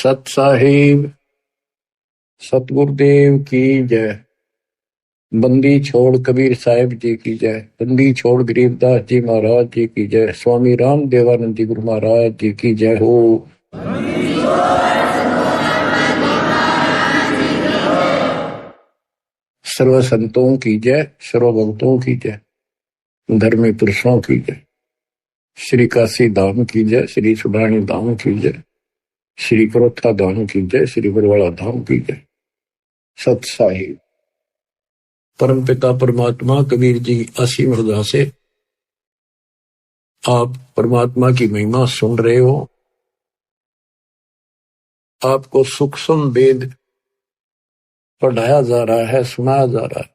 सत साहिब सतगुरुदेव की जय। बंदी छोड़ कबीर साहिब जी की जय। बंदी छोड़ गरीबदास जी महाराज जी की जय। स्वामी राम देवानंद जी गुरु महाराज जी की जय हो। सर्व संतों की जय, सर्व भक्तों की जय, धर्मी पुरुषों की जय। श्री काशी धाम की जय, श्री सुडानी धाम की जय, श्री करोथा धाम की जय, श्री बरवाड़ा धाम की जय। सत साहिब परम पिता परमात्मा कबीर जी असीम हृदय से आप परमात्मा की महिमा सुन रहे हो। आपको सूक्ष्म वेद पढ़ाया जा रहा है, सुनाया जा रहा है।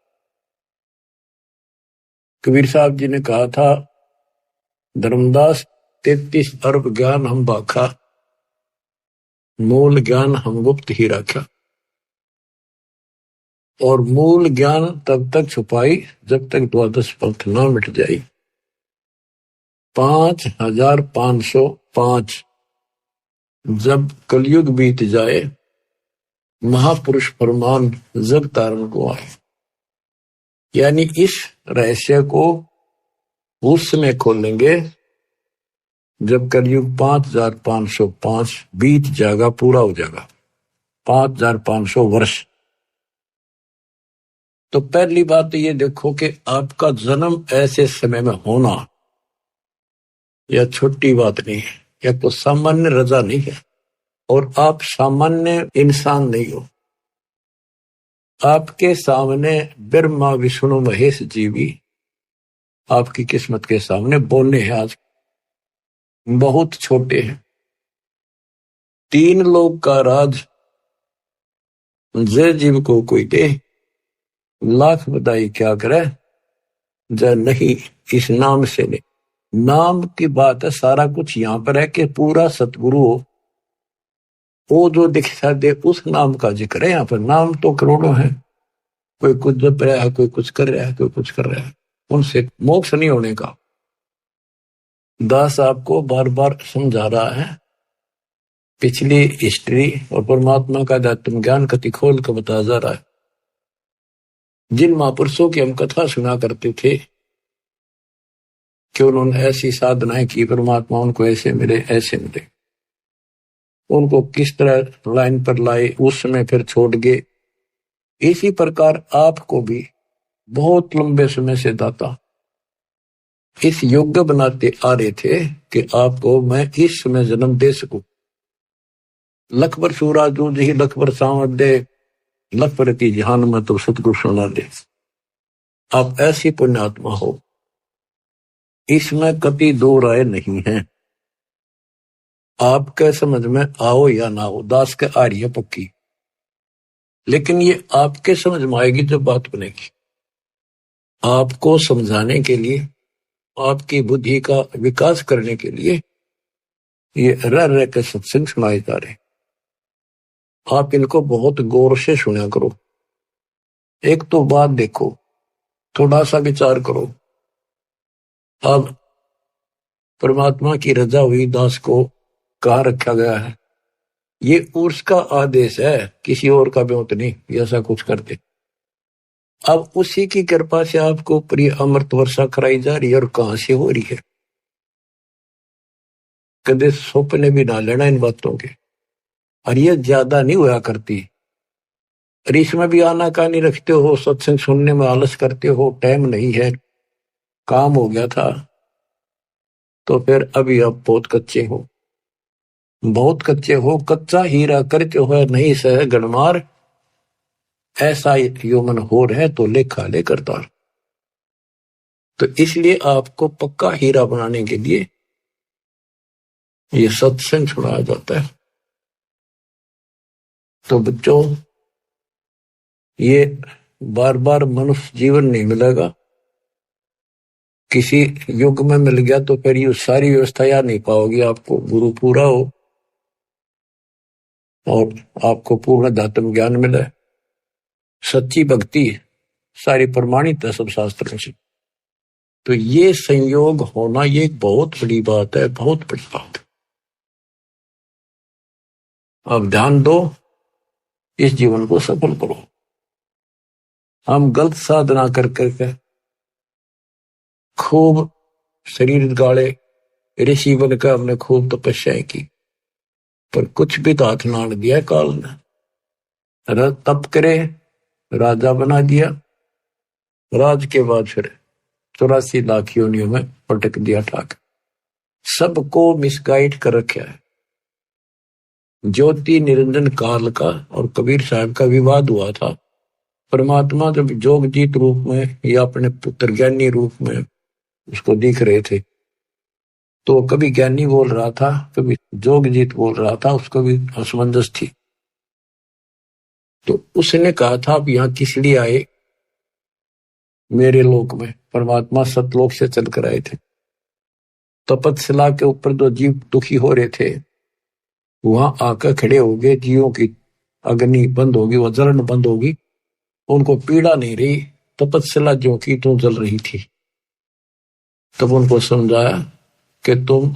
कबीर साहब जी ने कहा था, धर्मदास 33 अरब ज्ञान हम बाखा, मूल ज्ञान हम गुप्त ही रखा। और मूल ज्ञान तब तक छुपाई जब तक द्वादश पंथ न मिट जाई। 5505 जब कलयुग बीत जाए, महापुरुष फरमान जग तारण को आए। यानी इस रहस्य को उस समय खोलेंगे जब कलयुग 5505 बीत जाएगा, पूरा हो जाएगा 5500 वर्ष। तो पहली बात ये देखो कि आपका जन्म ऐसे समय में होना यह छोटी बात नहीं है, यह तो सामान्य रजा नहीं है। और आप सामान्य इंसान नहीं हो। आपके सामने ब्रह्मा विष्णु महेश जी भी आपकी किस्मत के सामने बोलने हैं। आज बहुत छोटे हैं। 3 लोग का राज जय जीव को कोई दे, लाख बधाई क्या करे, जय नहीं इस नाम से नहीं। नाम की बात है, सारा कुछ यहां पर है कि पूरा सतगुरु हो, वो जो दिखा दे उस नाम का जिक्र है। यहाँ पर नाम तो करोड़ों है, कोई कुछ जप रहा है, कोई कुछ कर रहा है, कोई कुछ कर रहा है। उनसे मोक्ष नहीं होने का दास आपको बार बार समझा रहा है। पिछली हिस्ट्री और परमात्मा का आत्म ज्ञान कति खोल कर बता जा रहा है। जिन महापुरुषों की हम कथा सुना करते थे कि उन्होंने ऐसी साधनाएं की, परमात्मा उनको ऐसे मिले ऐसे मिले, उनको किस तरह लाइन पर लाए, उस समय फिर छोड़ गए। इसी प्रकार आपको भी बहुत लंबे समय से दाता इस योग्य बनाते आ रहे थे कि आपको मैं इस समय जन्म दे सकूं। लखबर सूराजू जी लखबर सावत दे, लखबर की जहान में तो सतगुरु सुना दे। आप ऐसी पुण्यात्मा हो, इसमें कभी दो राय नहीं है। आपके समझ में आओ या ना हो, दास के आ रही है पक्की, लेकिन ये आपके समझ में आएगी जब बात बनेगी। आपको समझाने के लिए, आपकी बुद्धि का विकास करने के लिए ये रह रह के सत्संग सुनाए जा रहे। आप इनको बहुत गौर से सुना करो। एक तो बात देखो, थोड़ा सा विचार करो। अब परमात्मा की रजा हुई, दास को कहाँ रखा गया है? ये उसका आदेश है, किसी और का ब्योत नहीं ऐसा कुछ करते। अब उसी की कृपा से आपको प्रिय अमृत वर्षा कराई जा रही है। और कहां से हो रही है? कदे स्वप्न भी ना लेना इन बातों के। और ये ज्यादा नहीं हुआ करती। और इसमें भी आना कहानी रखते हो, सत्संग सुनने में आलस करते हो, टाइम नहीं है, काम हो गया था, तो फिर अभी आप बहुत कच्चे हो, बहुत कच्चे हो। कच्चा हीरा करते हो नहीं सह गणमार, ऐसा यौमन हो रहे तो लेखा ले करतार। तो इसलिए आपको पक्का हीरा बनाने के लिए ये सत्संग सुनाया जाता है। तो बच्चों, ये बार बार मनुष्य जीवन नहीं मिलेगा। किसी युग में मिल गया तो फिर ये सारी व्यवस्था याद नहीं पाओगी। आपको गुरु पूरा हो और आपको पूर्ण आत्म ज्ञान मिले, सच्ची भक्ति सारी प्रमाणित है सब शास्त्रों से। तो ये संयोग होना ये एक बहुत बड़ी बात है, बहुत बड़ी बात। अब ध्यान दो, इस जीवन को सफल करो। हम गलत साधना कर करके खूब शरीर गाड़े, ऋषि बनकर हमने खूब तपस्याएं की, पर कुछ भी तो हाथ ना दिया काल ने। तप करे, राजा बना दिया, राज के बाद फिर 84 लाख योनियों में पटक दिया ठाक। सबको मिसगाइड कर रखा है। ज्योति निरंजन काल का और कबीर साहब का विवाद हुआ था। परमात्मा जब जोगजीत रूप में या अपने पुत्र ज्ञानी रूप में उसको दिख रहे थे, तो कभी ज्ञानी बोल रहा था, कभी जोगजीत बोल रहा था, उसको भी असमंजस थी। तो उसने कहा था, आप यहाँ किस लिए आए मेरे लोक में? परमात्मा सतलोक से चलकर आए थे। तपतशिला के ऊपर जो जीव दुखी हो रहे थे, वहां आकर खड़े हो गए। जीवों की अग्नि बंद होगी, वह जलन बंद होगी, उनको पीड़ा नहीं रही। तपतशिला जो की तो जल रही थी। तब उनको समझाया कि तुम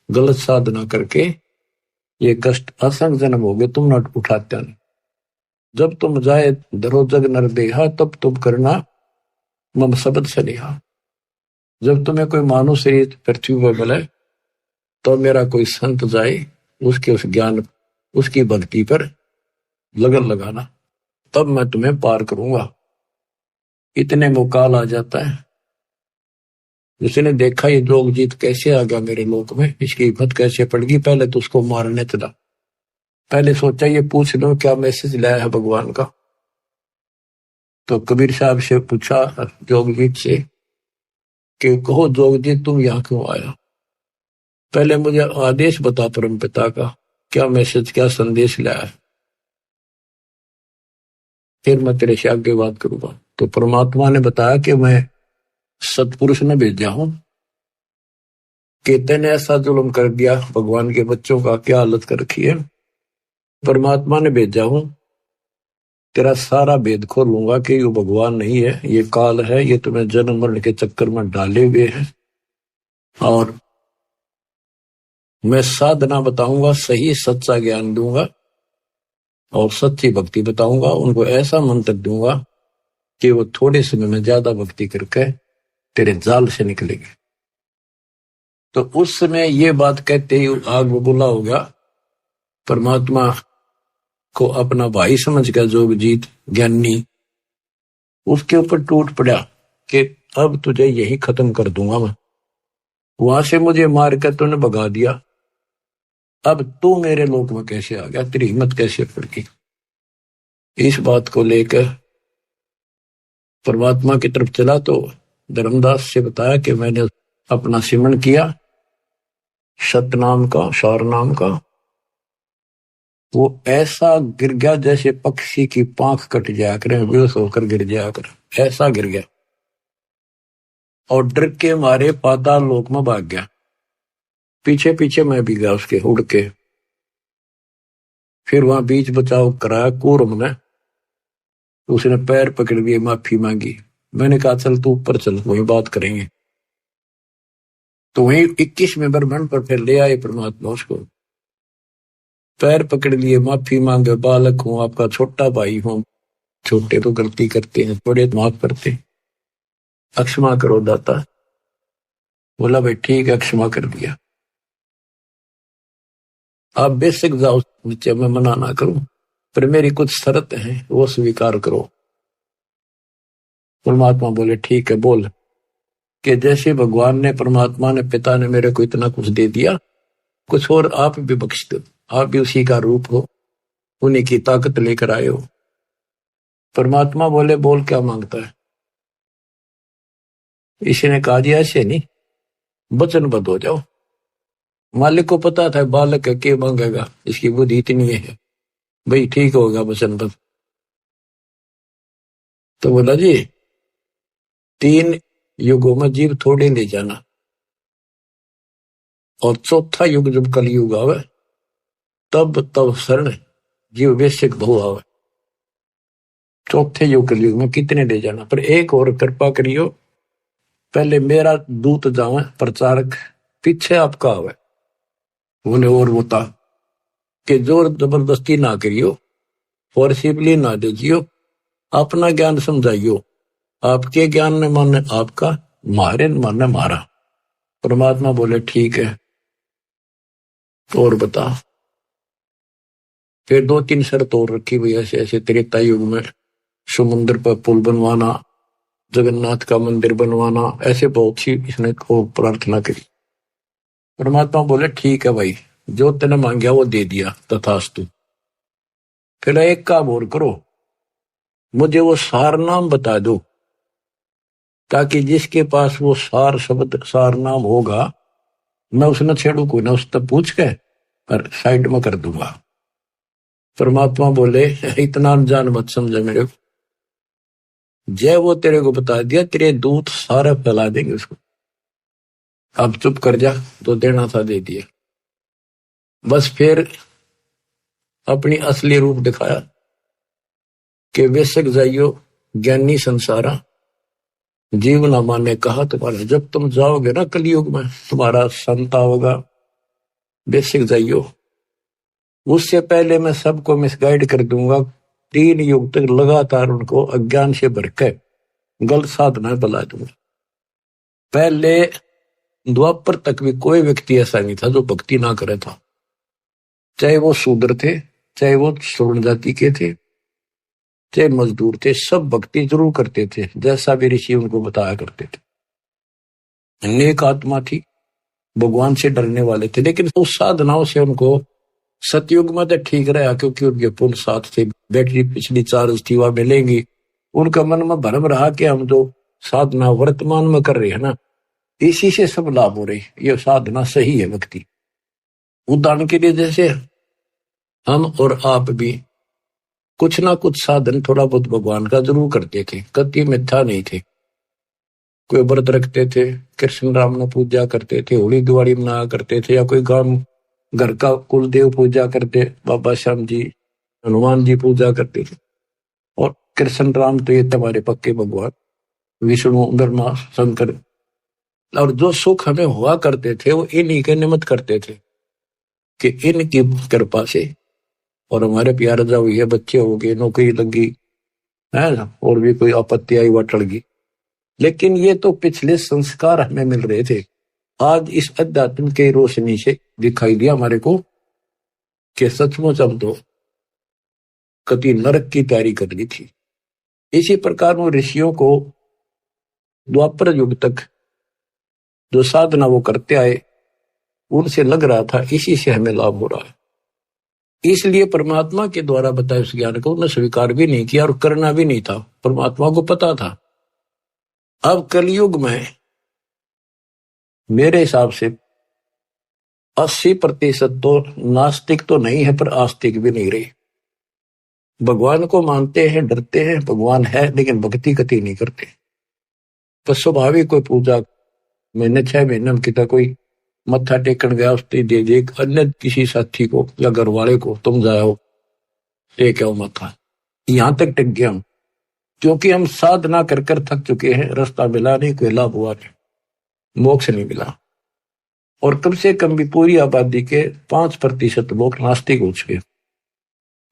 गलत साधना करके ये कष्ट असंग जन्म हो गए, तुम न उठाते नहीं। जब तुम जाए धरो जग नर देहा, तब तुम करना मम शब्द सनेहा। जब तुम्हें कोई मानो शरीर पृथ्वी पर मिले, तो मेरा कोई संत जाए, उसके उस ज्ञान, उसकी भक्ति पर लगन लगाना, तब मैं तुम्हें पार करूंगा। इतने में काल आ जाता है। जिसने देखा ये जोगजीत कैसे आ गया मेरे लोक में, इसकी हिम्मत कैसे पड़ गई, पहले तो उसको मारने चला। पहले सोचा ये पूछ लो क्या मैसेज लाया है भगवान का। तो कबीर साहब से पूछा जोगजीत से कि कहो जोगजीत, तुम यहाँ क्यों आया? पहले मुझे आदेश बता परम पिता का, क्या मैसेज, क्या संदेश लाया है, फिर मैं तेरे से आगे बात करूंगा। तो परमात्मा ने बताया कि मैं सतपुरुष ने भेजा हूं कि तेने ऐसा जुल्म कर दिया, भगवान के बच्चों का क्या हालत कर रखी है। परमात्मा ने भेजा हूं, तेरा सारा भेद खोलूंगा कि ये भगवान नहीं है, ये काल है, ये तुम्हें जन्म मरण के चक्कर में डाले हुए है। और मैं साधना बताऊंगा, सही सच्चा ज्ञान दूंगा और सच्ची भक्ति बताऊंगा। उनको ऐसा मंत्र दूंगा कि वो थोड़े समय में ज्यादा भक्ति करके तेरे जाल से निकलेंगे। तो उस समय ये बात कहते ही आग बबूला हो गया। परमात्मा को अपना भाई समझ कर जोगजीत ज्ञानी उसके ऊपर टूट पड़ा कि अब तुझे यही खत्म कर दूंगा मैं। वहां से मुझे मार कर तूने भगा दिया, अब तू मेरे लोक में कैसे आ गया, तेरी हिम्मत कैसे पड़ गई। इस बात को लेकर परमात्मा की तरफ चला तो धर्मदास से बताया कि मैंने अपना सिमरण किया सतनाम का, सार नाम का। वो ऐसा गिर गया जैसे पक्षी की पांख कट जाया करे, बेहोश होकर गिर जाया कर, ऐसा गिर गया। और डर के मारे पाताल लोक में भाग गया। पीछे पीछे मैं भी गया उसके उड़ के। फिर वहां बीच बचाव कराया कूर्म ने, उसने पैर पकड़ लिए, माफी मांगी। मैंने कहा चल तू ऊपर चल, वही बात करेंगे। तो वही 21वें ब्रह्मांड पर फिर ले आए परमात्मा उसको। पैर पकड़ लिए, माफी मांगे, बालक हूं, आपका छोटा भाई हूं, छोटे तो गलती करते हैं, बड़े तो माफ करते, अक्षमा करो दाता। बोला भाई ठीक है, क्षमा कर दिया। आप बेशक जाओ नीचे, मैं मना ना करूं, पर मेरी कुछ शर्त है, वो स्वीकार करो। परमात्मा बोले ठीक है बोल। कि जैसे भगवान ने, परमात्मा ने, पिता ने मेरे को इतना कुछ दे दिया, कुछ और आप भी बख्श दो। आप भी उसी का रूप हो, उन्हीं की ताकत लेकर आए हो। परमात्मा बोले बोल क्या मांगता है? इसने कहा जी ऐसे नहीं, वचनबद्ध हो जाओ। मालिक को पता था बालक है, क्या मांगेगा, इसकी बुद्धि इतनी है, भाई ठीक होगा वचनबद्ध। तो बोला जी 3 युगों में जीव थोड़े ले जाना, और चौथा युग जब कलयुग आवे तब शरण जीव बेशक बहु आवे। चौथे युग कलयुग में कितने ले जाना, पर एक और कृपा करियो, पहले मेरा दूत जावे प्रचारक, पीछे आपका आवे। बोले और बता कि जोर जबरदस्ती ना करियो, फोर्सिबली ना दीजियो, अपना ज्ञान समझाइयो। आपके ज्ञान ने माने आपका, मारे माने मारा। परमात्मा बोले ठीक है, और बता। फिर 2-3 शर्त और रखी हुई, ऐसे ऐसे त्रेता युग में समुद्र पर पुल बनवाना, जगन्नाथ का मंदिर बनवाना, ऐसे बहुत सी इसने को प्रार्थना करी। परमात्मा बोले ठीक है भाई, जो तेने मांगा वो दे दिया, तथास्तु। फिर एक काम और करो, मुझे वो सार नाम बता दो, ताकि जिसके पास वो सार शब्द सार नाम होगा, मैं उसने छेड़ू को ना, उससे पूछ के पर साइड में कर दूंगा। परमात्मा बोले इतना अनजान मत समझे मेरे को, जय वो तेरे को बता दिया, तेरे दूत सारा फैला देंगे उसको। अब चुप कर जा, तो देना था दे दिया। बस फिर अपनी असली रूप दिखाया कि बेशक जाइयो ज्ञानी संसारा, जीवनामा ने कहा तुम्हारा, जब तुम जाओगे ना कलयुग में, तुम्हारा संता होगा, बेशक जाइयो। उससे पहले मैं सबको मिसगाइड कर दूंगा, 3 युग तक लगातार उनको अज्ञान से भर के गलत साधना बला दूंगा। पहले द्वापर तक भी कोई व्यक्ति ऐसा नहीं था जो भक्ति ना करे था, चाहे वो शूद्र थे, चाहे वो श्रवण जाति के थे, चाहे मजदूर थे, सब भक्ति जरूर करते थे, जैसा भी ऋषि उनको बताया करते थे। नेक आत्मा थी, भगवान से डरने वाले थे, लेकिन उस साधनाओं से उनको सतयुग में तो ठीक रहा, क्योंकि उनके पुल साथ थे, बैटरी पिछली चार्ज थी, वह मिलेंगी। उनका मन में भरम रहा कि हम जो साधना वर्तमान में कर रहे हैं ना, इसी से सब लाभ हो रहे, ये साधना सही है भक्ति। उदाहरण के लिए जैसे हम और आप भी कुछ ना कुछ साधन थोड़ा बहुत भगवान का जरूर करते थे, कति मिथ्या नहीं थे। कोई व्रत रखते थे, कृष्ण राम ने पूजा करते थे, होली दिवाली मनाया करते थे, या कोई गांव घर का कुलदेव पूजा करते, बाबा श्याम जी, हनुमान जी पूजा करते थे। और कृष्ण राम तो ये तुम्हारे पक्के भगवान, विष्णु ब्रह्मा शंकर। और जो सुख हमें हुआ करते थे वो इन्हीं के निमित्त करते थे, कि इनकी कृपा से, और हमारे प्यार जा हुई है, बच्चे हो गए, नौकरी लगी है ना, और भी कोई आपत्ति आई वह टल गई। लेकिन ये तो पिछले संस्कार हमें मिल रहे थे। आज इस अध्यात्म के रोशनी से दिखाई दिया हमारे को कि सचमुच हम तो कभी नरक की तैयारी कर ली थी। इसी प्रकार वो ऋषियों को द्वापर युग तक जो साधना वो करते आए, उनसे लग रहा था इसी से हमें लाभ हो रहा है, इसलिए परमात्मा के द्वारा बताए उस ज्ञान को उन्हें स्वीकार भी नहीं किया और करना भी नहीं था। परमात्मा को पता था। अब कलयुग में मेरे हिसाब से 80% तो नास्तिक तो नहीं है, पर आस्तिक भी नहीं रही। भगवान को मानते हैं, डरते हैं, भगवान है, लेकिन भक्ति कति नहीं करते। तो स्वाभाविक कोई पूजा महीने 6 महीने में कितना कोई मत्था टेकन गया, उसने दे दे अन्य किसी साथी को या घर वाले को, तुम जाओ टेक आओ मत्था। यहां तक टिक गया हम, क्योंकि हम साधना कर कर थक चुके हैं, रास्ता मिला नहीं, कोई लाभ हुआ नहीं, मोक्ष नहीं मिला। और कम से कम भी पूरी आबादी के 5% लोग नास्तिक हो चुके।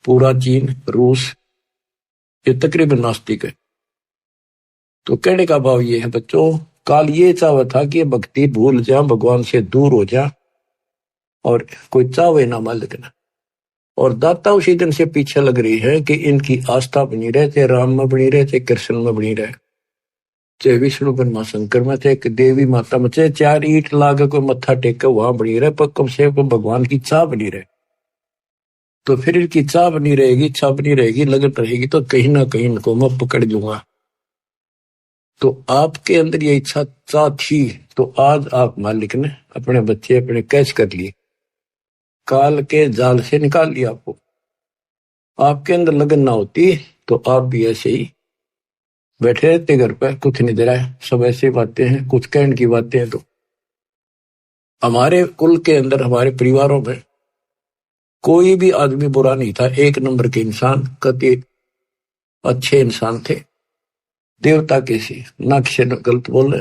पूरा चीन, रूस, ये तकरीबन नास्तिक है। तो कहने का भाव ये है बच्चों, काल ये चाहवा था कि भक्ति भूल जा, भगवान से दूर हो जा, और कोई चावे ना मालिक ना। और दाता उसी दिन से पीछे लग रही है कि इनकी आस्था बनी रहे, चाहे राम में बनी रहे, चाहे कृष्ण में बनी रहे, चाहे विष्णु ब्रह्मा शंकर में, चाहे देवी माता में, चाहे 4 ईंट लागे कोई मत्था टेक के वहां बनी रहे, पर कम से कम भगवान की चाह बनी रहे। तो फिर इनकी चाह बनी रहेगी, इच्छा बनी रहेगी, लगन रहेगी, तो कहीं ना कहीं इनको मैं पकड़ लूंगा। तो आपके अंदर ये इच्छा चाह थी, तो आज आप मालिक ने अपने बच्चे अपने कैच कर लिए, काल के जाल से निकाल लिया आपको। आपके अंदर लगन ना होती तो आप भी ऐसे ही बैठे रहते घर पे, कुछ नहीं दे रहा है, सब ऐसे बातें हैं, कुछ कहने की बातें हैं। तो हमारे कुल के अंदर, हमारे परिवारों में कोई भी आदमी बुरा नहीं था, 1 नंबर के इंसान, कति अच्छे इंसान थे, देवता कैसी, ना किसी ने गलत बोले,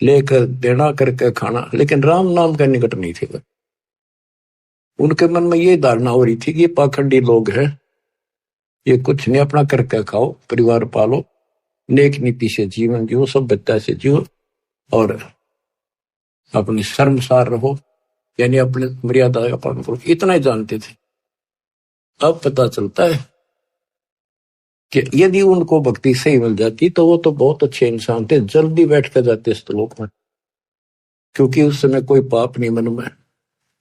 लेकर देना करके खाना, लेकिन राम नाम का निकट नहीं थे। उनके मन में ये धारणा हो रही थी कि ये पाखंडी लोग हैं, ये कुछ नहीं, अपना करके खाओ, परिवार पालो, नेक नीति से जीवन जियो, सभ्यता से जियो और अपनी शर्मसार रहो, यानी अपने मर्यादा का पालन करो, इतना ही जानते थे। अब पता चलता है कि यदि उनको भक्ति सही मिल जाती तो वो तो बहुत अच्छे इंसान थे, जल्दी बैठ कर जाते इस लोक में, क्योंकि उस समय कोई पाप नहीं मन में।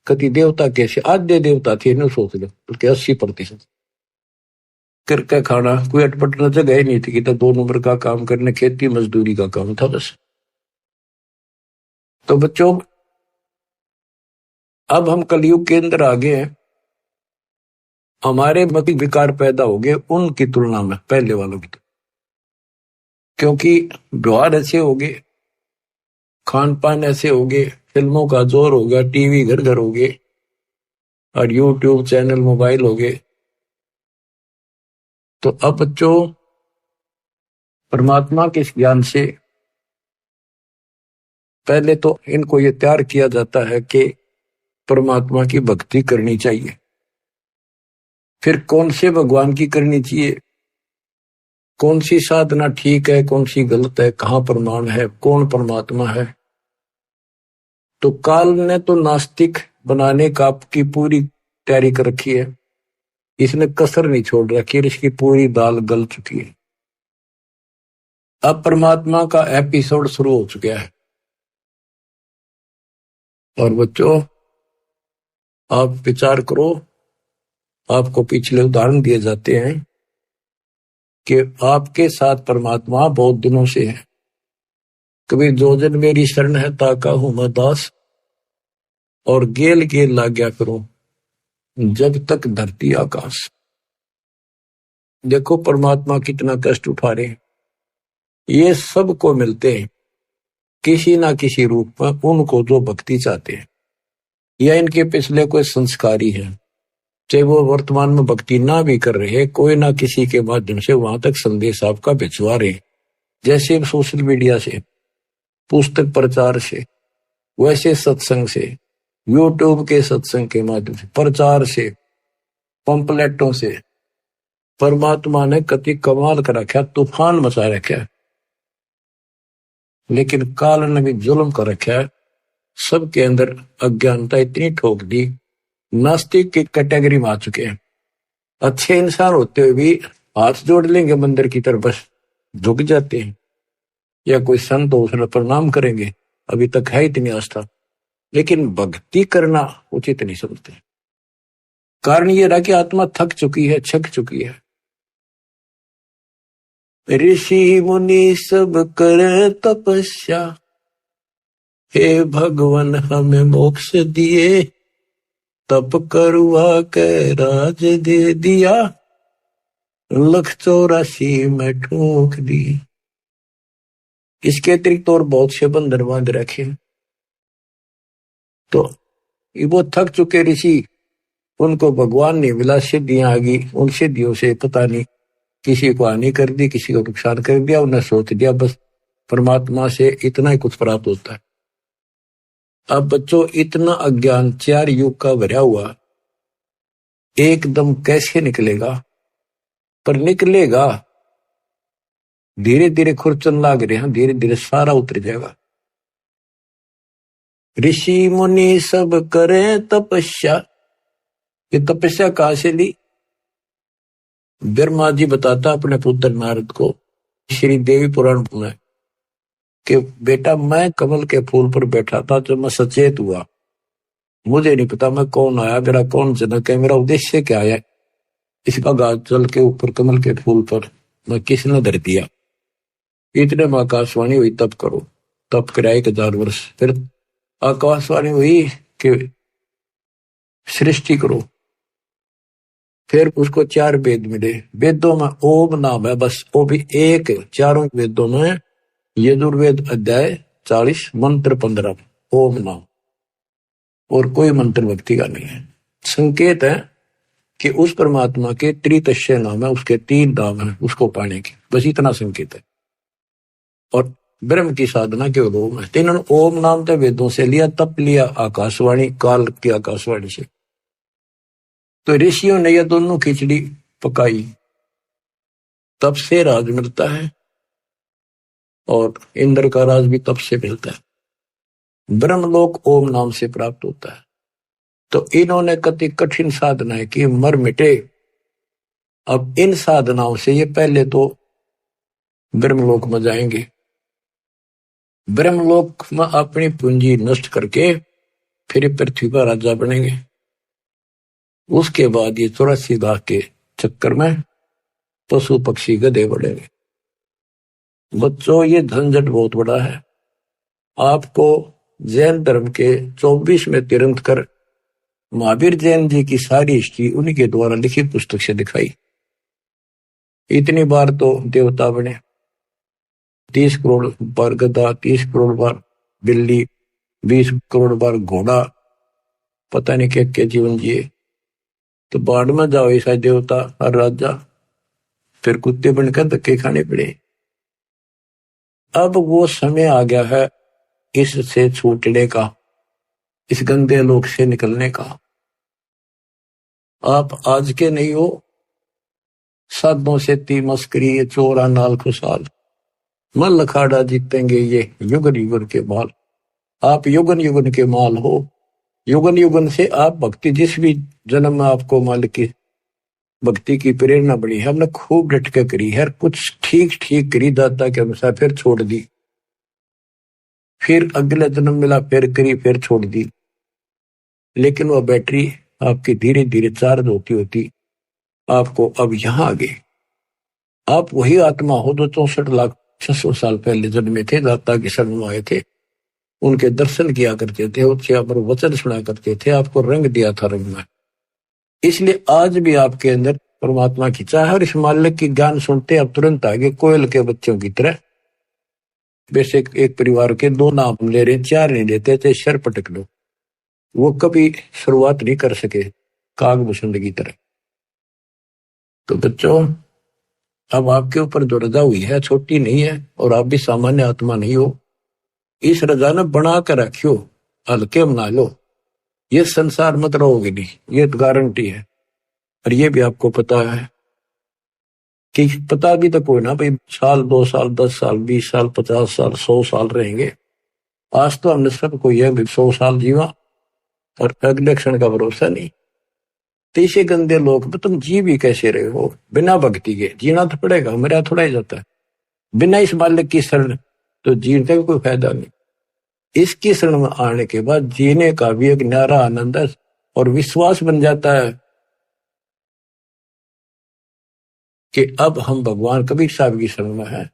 कति देवता कैसे आद्य देवता थे, इन्हें सोच लो, बल्कि 80% करके खाना, कोई अटपट न जगह ही नहीं थी कि तो 2 नंबर का काम करने, खेती मजदूरी का काम था बस। तो बच्चों, अब हम कलयुग के अंदर आ गए हैं, हमारे मति विकार पैदा हो गए उनकी तुलना में, पहले वालों की, क्योंकि व्यवहार ऐसे हो गए, खान पान ऐसे हो गए, फिल्मों का जोर हो गया, टीवी घर घर हो गए और यूट्यूब चैनल मोबाइल हो गए। तो अब बच्चों, परमात्मा के ज्ञान से पहले तो इनको ये तैयार किया जाता है कि परमात्मा की भक्ति करनी चाहिए, फिर कौन से भगवान की करनी चाहिए, कौन सी साधना ठीक है, कौन सी गलत है, कहाँ प्रमाण है, कौन परमात्मा है। तो काल ने तो नास्तिक बनाने का आपकी पूरी तैयारी कर रखी है, इसने कसर नहीं छोड़ रखी, इसकी पूरी दाल गल चुकी है। अब परमात्मा का एपिसोड शुरू हो चुका है। और बच्चों, आप विचार करो, आपको पिछले उदाहरण दिए जाते हैं कि आपके साथ परमात्मा बहुत दिनों से है। कभी जो जन मेरी शरण है ताका हूं मैं दास, और गेल गेल लाग्या करो जब तक धरती आकाश। देखो परमात्मा कितना कष्ट उठा रहे हैं, ये सबको मिलते हैं किसी ना किसी रूप में, उनको जो भक्ति चाहते हैं या इनके पिछले कोई संस्कारी है, चाहे वो वर्तमान में भक्ति ना भी कर रहे, कोई ना किसी के माध्यम से वहां तक संदेश आपका भिजवा रहे, जैसे सोशल मीडिया से, पुस्तक प्रचार से, वैसे सत्संग से, यूट्यूब के सत्संग के माध्यम से, प्रचार से, पंपलेटों से। परमात्मा ने कति कमाल कर रखा, तूफान मचा रखा, लेकिन काल ने भी जुल्म कर रखा है। सबके अंदर अज्ञानता इतनी ठोक दी, नास्तिक की कैटेगरी में आ चुके हैं। अच्छे इंसान होते हुए भी हाथ जोड़ लेंगे मंदिर की तरफ, बस झुक जाते हैं, या कोई संत हो उसने प्रणाम करेंगे, अभी तक है इतनी आस्था, लेकिन भक्ति करना उचित नहीं समझते। कारण ये रहा कि आत्मा थक चुकी है, छक चुकी है। ऋषि मुनि सब करे तपस्या, हे भगवान हमें मोक्ष दिए, तप करवा के राज दे दिया, 184 में ठोक दी। इसके अतिरिक्त और बहुत से बंधन बांध रखे। तो वो थक चुके ऋषि, उनको भगवान ने मिला, सिद्धियां आ गई, उन सिद्धियों से पता नहीं किसी को हानि कर दी, किसी को नुकसान कर दिया, उन्हें सोच दिया बस परमात्मा से इतना ही कुछ प्राप्त होता है। अब बच्चों, इतना अज्ञान 4 युग का भरा हुआ एकदम कैसे निकलेगा? पर निकलेगा, धीरे धीरे खुरचन लाग रहे हैं, धीरे धीरे सारा उतर जाएगा। ऋषि मुनि सब करे तपस्या, ये तपस्या कहां से ली? ब्रह्मा जी बताता अपने पुत्र नारद को श्री देवी पुराण में कि बेटा मैं कमल के फूल पर बैठा था, जब मैं सचेत हुआ, मुझे नहीं पता मैं कौन आया, मेरा कौन जनक है, मेरा उद्देश्य क्या है, इसका गाज जल के ऊपर कमल के फूल पर मैं किसने धर दिया। इतने में आकाशवाणी हुई तप करो, तप कराए 1000 वर्ष। फिर आकाशवाणी हुई कि सृष्टि करो। फिर उसको 4 वेद मिले, वेदों में ओम नाम है बस, वो भी एक, चारों वेदों में यजुर्वेद अध्याय 40 मंत्र 15 ओम नाम, और कोई मंत्र भक्ति का नहीं है। संकेत है कि उस परमात्मा के त्रितस्य नाम है, उसके 3 नाम है उसको पाने की, बस इतना संकेत है। और ब्रह्म की साधना के ओम है, इन्होंने ओम नाम तो वेदों से लिया, तप लिया आकाशवाणी, काल की आकाशवाणी से। तो ऋषियों ने यह दोनों खिचड़ी पकाई, तब से राज मिलता है और इंद्र का राज भी तब से मिलता है। ब्रह्मलोक ओम नाम से प्राप्त होता है। तो इन्होंने कति कठिन साधनाएं की, मर मिटे। अब इन साधनाओं से ये पहले तो ब्रह्मलोक में जाएंगे, ब्रह्मलोक में अपनी पूंजी नष्ट करके फिर पृथ्वी पर राजा बनेंगे। उसके बाद ये 84 लाख के चक्कर में पशु पक्षी गधे बढ़ेंगे। बच्चों, ये झंझट बहुत बड़ा है। आपको जैन धर्म के 24वें तीर्थंकर महावीर जैन जी की सारी हिस्ट्री उन्हीं के द्वारा लिखी पुस्तक से दिखाई। इतनी बार तो देवता बने, 30 करोड़ बार गधा, 30 करोड़ बार बिल्ली, 20 करोड़ बार घोड़ा, पता नहीं क्या क्या जीवन जिए। तो बाढ़ में जाओ ऐसा देवता और राजा, फिर कुत्ते बनकर धक्के खाने पड़े। अब वो समय आ गया है इससे छूटने का, इस गंदे लोक से निकलने का। आप आज के नहीं हो, साधों से ती मस्करी चोरा नाल खुशहाल, मल अखाड़ा जीतेंगे ये युगन युगन के माल। आप युगन युगन के माल हो। युगन युगन से आप भक्ति, जिस भी जन्म में आपको मालिक की भक्ति की प्रेरणा बनी है, हमने खूब डट के करी है, कुछ ठीक ठीक करी दाता के अनुसार, फिर छोड़ दी, फिर अगला जन्म मिला, फिर करी, फिर छोड़ दी। लेकिन वह बैटरी आपकी धीरे धीरे चार्ज होती होती आपको अब यहां आ गई। आप वही आत्मा हो जो 64,600 साल पहले जन्मे थे, दाता के शरण में आए थे, उनके दर्शन किया करते थे, उससे आप वचन सुना करते थे, आपको रंग दिया था रंग में। इसलिए आज भी आपके अंदर परमात्मा की चाह है। और इस मालिक की ज्ञान सुनते आप तुरंत आगे कोयल के बच्चों की तरह। वैसे एक परिवार के 2 नाम ले रहे, 4 नहीं लेते थे, शर पटक लो। वो कभी शुरुआत नहीं कर सके कागभूषण की तरह। तो बच्चों, अब आपके ऊपर जो रजा हुई है छोटी नहीं है, और आप भी सामान्य आत्मा नहीं हो। इस रजा ने बना कर रखियो, हल्के बना लो। ये संसार मत रहोगे नहीं, ये तो गारंटी है। और ये भी आपको पता है कि पता भी तो कोई ना भाई, साल 2 साल 10 साल 20 साल 50 साल 100 साल रहेंगे। आज तो हमने सबको यह भी 100 साल जीवा और अगले क्षण का भरोसा नहीं। तीसरे गंदे लोग में तुम जी भी कैसे रहे हो बिना भक्ति के? जीना तो पड़ेगा, मेरा थोड़ा ही जाता है। बिना इस मालिक की शरण तो जीने का कोई फायदा नहीं। इसकी शरण में आने के बाद जीने का भी एक न्यारा आनंद है और विश्वास बन जाता है कि अब हम भगवान कबीर साहब की शरण में है,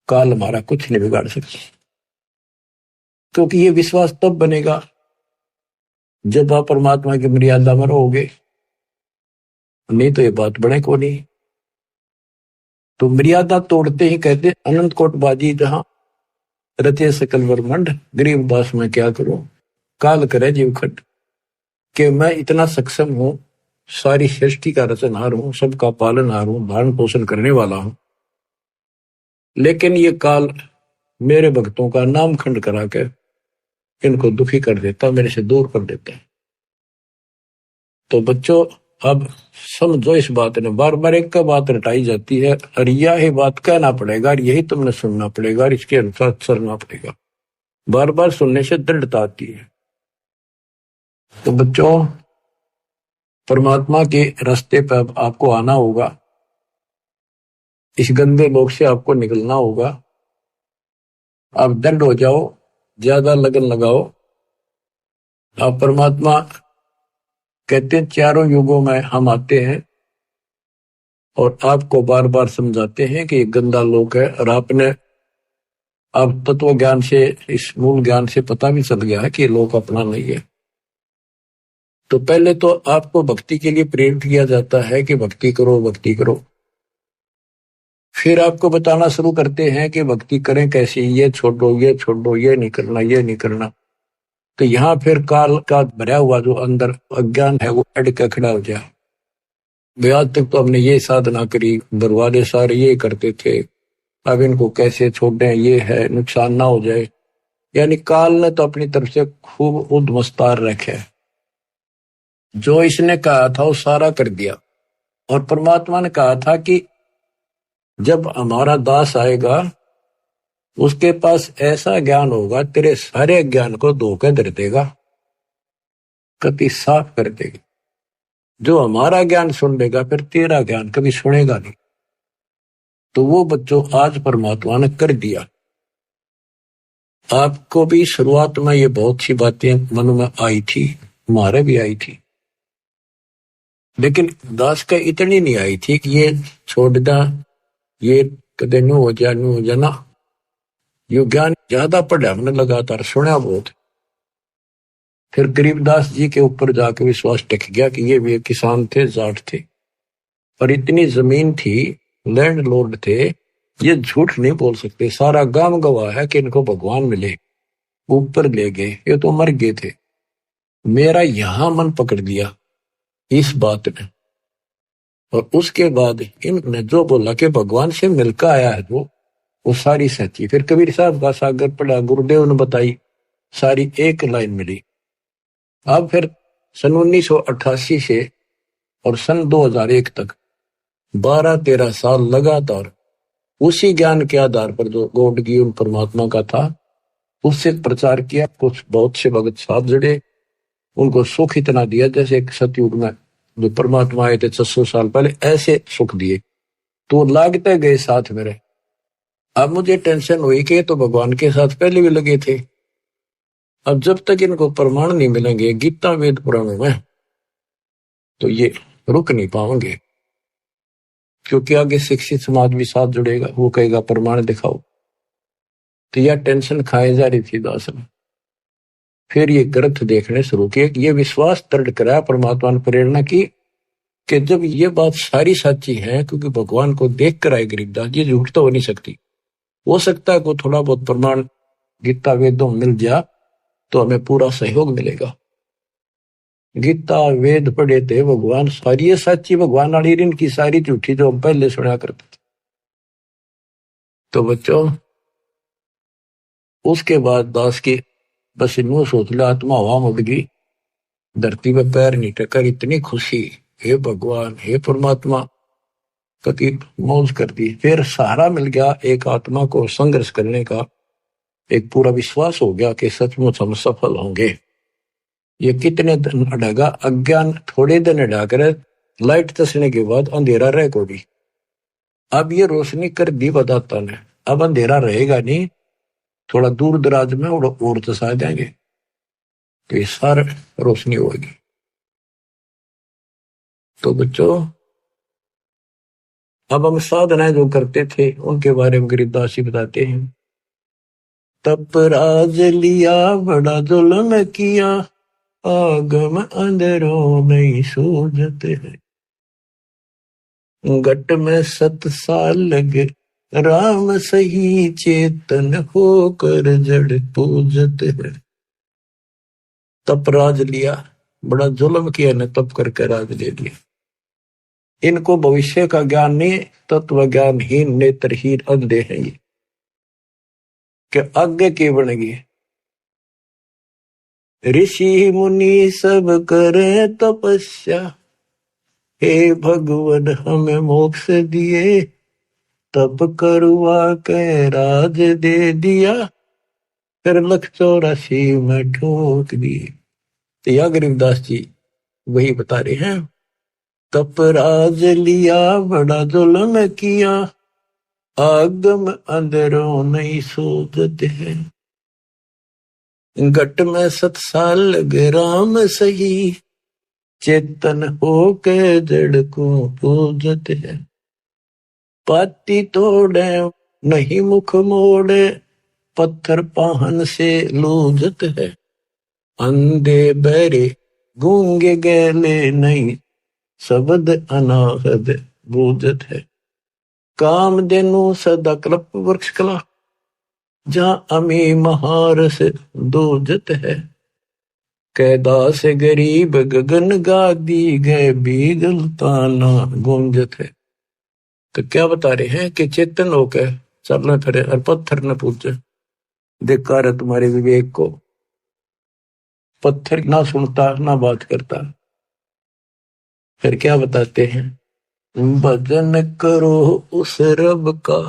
काल हमारा कुछ नहीं बिगाड़ सकता। क्योंकि ये विश्वास तब बनेगा जब आप परमात्मा की मर्यादा में रहोगे, नहीं तो ये बात बने को नहीं। तो मर्यादा तोड़ते ही कहते अनंत कोट बाजी जहां रचे सकल ब्रह्मंड, गरीब दास में क्या करूं, काल करे जीव खट। कि मैं इतना सक्षम हूं, सारी सृष्टि का रचनहार हूं, सबका पालनहार हूं, धारण पोषण करने वाला हूं, लेकिन ये काल मेरे भक्तों का नाम खंड करा के इनको दुखी कर देता, मेरे से दूर कर देता है। तो बच्चों, अब समझो इस बात ने, बार बार एक का बात रटाई जाती है और यही बात कहना पड़ेगा और यही तुमने सुनना पड़ेगा और इसके अनुसार चलना पड़ेगा। बार बार सुनने से दृढ़ता आती है। तो बच्चों, परमात्मा के रास्ते पर आपको आना होगा, इस गंदे लोक से आपको निकलना होगा। आप दृढ़ हो जाओ, ज्यादा लगन लगाओ। आप परमात्मा कहते हैं 4 युगों में हम आते हैं और आपको बार बार समझाते हैं कि ये गंदा लोक है। और आपने अब तत्व ज्ञान से, इस मूल ज्ञान से पता भी चल गया है कि ये लोक अपना नहीं है। तो पहले तो आपको भक्ति के लिए प्रेरित किया जाता है कि भक्ति करो, भक्ति करो। फिर आपको बताना शुरू करते हैं कि भक्ति करें कैसी, ये छोड़ो, ये छोड़ो, ये नहीं करना, ये नहीं करना। तो यहाँ फिर काल का भरा हुआ जो अंदर अज्ञान है वो अड़ के खड़ा हो जाए। आज तक तो हमने ये साधना करी, दरवाजे सारे ये करते थे, अब इनको कैसे छोड़ दें, ये है नुकसान ना हो जाए। यानी काल ने तो अपनी तरफ से खूब उद्मस्तार रखे। जो इसने कहा था वो सारा कर दिया। और परमात्मा ने कहा था कि जब हमारा दास आएगा उसके पास ऐसा ज्ञान होगा तेरे सारे ज्ञान को धोखे धर देगा, कति साफ कर देगा। जो हमारा ज्ञान सुन लेगा फिर तेरा ज्ञान कभी सुनेगा नहीं। तो वो बच्चों आज परमात्मा ने कर दिया। आपको भी शुरुआत में ये बहुत सी बातें मन में आई थी, हमारे भी आई थी, लेकिन दास का इतनी नहीं आई थी कि ये छोड़ दा, ये कदे नु हो जा ना। यो ज्ञान ज्यादा पढ़ा हमने, लगातार सुना बहुत। फिर गरीबदास जी के ऊपर जाके विश्वास टिक गया कि ये भी किसान थे, जाट थे, और इतनी जमीन थी, लैंड लॉर्ड थे, ये झूठ नहीं बोल सकते। सारा गांव गवाह है कि इनको भगवान मिले, ऊपर ले गए, ये तो मर गए थे। मेरा यहां मन पकड़ लिया इस बात ने, और उसके बाद इन्होंने जो बोला कि भगवान से मिलकर आया है वो सारी सच्ची। फिर कबीर साहब का सागर पढ़ा, गुरुदेव ने बताई, सारी एक लाइन मिली। अब फिर सन 1988 से और सन 2001 तक 12-13 साल लगातार उसी ज्ञान के आधार पर जो गॉड गिवन परमात्मा का था उससे प्रचार किया। कुछ बहुत से भगत साहब जड़े, उनको सुख इतना दिया जैसे एक सतयुग में जो परमात्मा आए थे 600 साल पहले, ऐसे सुख दिए। तो लागते गए साथ मेरे। अब मुझे टेंशन हुई कि तो भगवान के साथ पहले भी लगे थे, अब जब तक इनको प्रमाण नहीं मिलेंगे गीता वेद पुराणों में तो ये रुक नहीं पाएंगे, क्योंकि आगे शिक्षित समाज भी साथ जुड़ेगा, वो कहेगा प्रमाण दिखाओ। तो यह टेंशन खाए जा रही थी दास ने। फिर ये ग्रंथ देखने शुरू किए कि ये विश्वास दृढ़ कराया परमात्मा ने प्रेरणा की कि जब ये बात सारी सच्ची है, क्योंकि भगवान को देख कर आए गरीबदास, ये झूठ तो हो नहीं सकती। हो सकता है को थोड़ा बहुत प्रमाण गीता वेदों मिल जाए तो हमें पूरा सहयोग मिलेगा। गीता वेद पढ़े थे भगवान सारी सच्ची भगवान वाली, इनकी सारी झूठी जो हम पहले सुना करते थे। तो बच्चों उसके बाद दास की बस इनू सोच लिया, आत्मा हवा मुड़ गई, धरती पे पैर नहीं टकर, इतनी खुशी, हे भगवान हे परमात्मा, कति मौज कर दी। फिर सहारा मिल गया एक आत्मा को संघर्ष करने का, एक पूरा विश्वास हो गया कि सचमुच हम सफल होंगे। ये कितने दिन अड़ेगा, अज्ञान थोड़े दिन अड़ा कर लाइट तसने के बाद अंधेरा रह को भी। अब ये रोशनी कर दी बताता ने, अब अंधेरा रहेगा नहीं, थोड़ा दूर दराज में और तसा देंगे तो ये सारा रोशनी होगी। तो बच्चों अब हम साधनाएं जो करते थे उनके बारे में गरीबदास जी बताते हैं। तप राज लिया बड़ा जुल्म किया, आगम अंदरों नहीं सूझते हैं, घट में 7 साल लगे राम सही, चेतन होकर जड़ पूजते हैं। तप राज लिया, बड़ा जुल्म किया ने, तप करके राज ले लिया। इनको भविष्य का ज्ञान नहीं, तत्व ज्ञानहीन नेत्रहीन अंधे हैं ये, कि आगे की बनेगी। ऋषि मुनि सब करे तपस्या, हे भगवान हमें मोक्ष दिए, तप करवा के राज दे दिया, फिर 184 में ठोक दिए। तो यह गरीबदास जी वही बता रहे हैं, तप राज लिया बड़ा जुल्म किया, आगम अंदरों नहीं सूझते हैं, घट में 7 साल लगे राम सही, चेतन होके जड़ को पूजते हैं। पाती तोड़े नहीं मुख मोड़े, पत्थर पाहन से लूजत है, अंधे बहरे गूंगे गैले नहीं, शब्द अनाहद बूझत है। काम देनु सदा कल्प वृक्ष कला, जहां अमी महारस दूजत है, कैदा से गरीब गगन गादी गए बीगल ताना गूंजत है। तो क्या बता रहे हैं कि चेतन होकर चलने फिरे और पत्थर न पूछे, धिक्कार है तुम्हारे विवेक को। पत्थर ना सुनता ना बात करता, फिर क्या बताते हैं, भजन करो उस रब का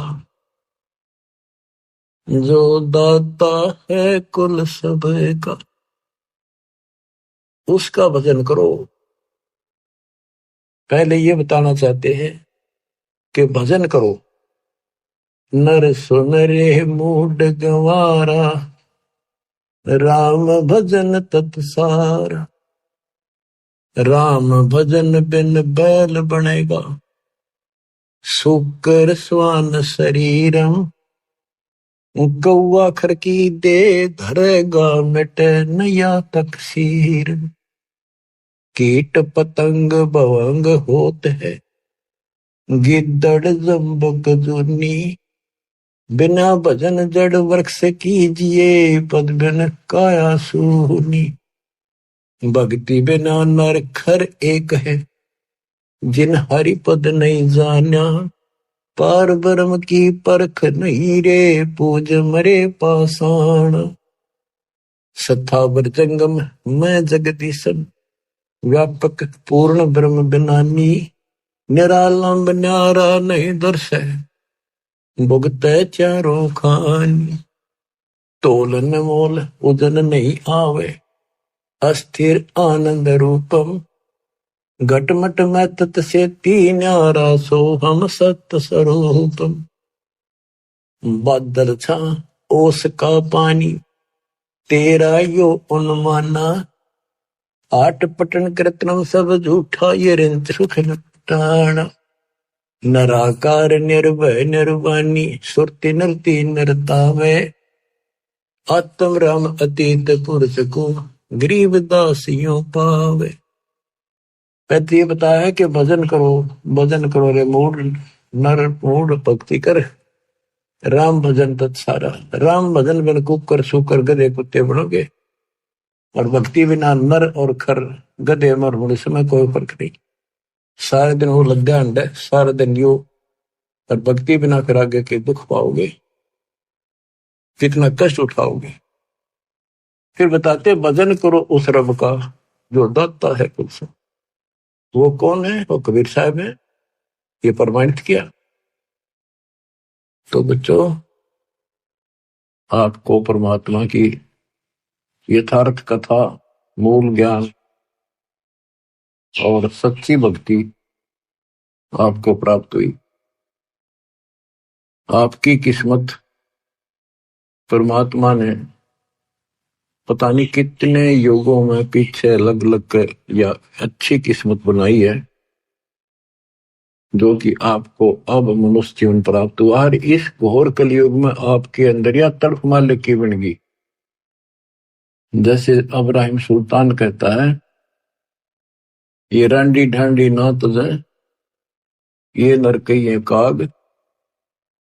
जो दाता है कुल सब का। उसका भजन करो। पहले ये बताना चाहते हैं कि भजन करो। नर सुन रे मूड गंवारा, राम भजन तत्सार। राम भजन बिन बैल बनेगा, सुकर स्वान शरीरम। कौआ खरकी दे धरेगा, मिटे नया तकसीर। कीट पतंग भवंग होत है, गिद्दड़ जम्बक जुनी। बिना भजन जड़ वृक्ष कीजिए, पद बिन काया सूनी। भक्ति बिना नर खर एक है, जिन हरि पद नहीं जाना। पार ब्रह्म की परख नहीं रे, पूज मरे पाषाण। सत्तावर जंगम मैं जगदीशन, व्यापक पूर्ण ब्रह्म बिनानी। निरालंब न्यारा नहीं दर्श है, भुगत चारों खानी। तोलन मोल उदन नहीं आवे, अस्थिर आनंद रूपम। घटमट में तत् से तीन्यारा, सो हम सत्य स्वरूपम। बादल छा ओस का पानी, तेरा यो उन्माना। आठ पटन कृतनम सब झूठा, ये रिंच सुख लटाना। नराकार निर्भय निर्वाणी, सुरति नरती नरतावे। आत्म राम अतीत पुरुष को, गरीब दासियों पावे। पहले ये बताया कि भजन करो रे मूड नर, मूड भक्ति कर। राम भजन तत्सारा। राम भजन बिन कुकर सुकर गधे कुत्ते बनोगे, और भक्ति बिना नर और खर गधे मर होने समय कोई फर्क नहीं। सारे दिन वो लग्गा अंडे, सारा दिन यो, और भक्ति बिना फिर आगे के दुख पाओगे, कितना कष्ट उठाओगे। फिर बताते भजन करो उस रब का जो दाता है कुल सब। वो कौन है? वो कबीर साहब है, ये प्रमाणित किया। तो बच्चों, आपको परमात्मा की यथार्थ कथा, मूल ज्ञान और सच्ची भक्ति आपको प्राप्त हुई। आपकी किस्मत परमात्मा ने पता नहीं कितने युगों में पीछे अलग अलग कर या अच्छी किस्मत बनाई है, जो कि आपको अब मनुष्य जीवन प्राप्त हुआ। और इस घोर कलयुग में आपके अंदर या तड़फ मालिक की बन गई। जैसे अब्राहिम सुल्तान कहता है, ये रांडी ढांडी ना तुझे, ये नरकइये काग।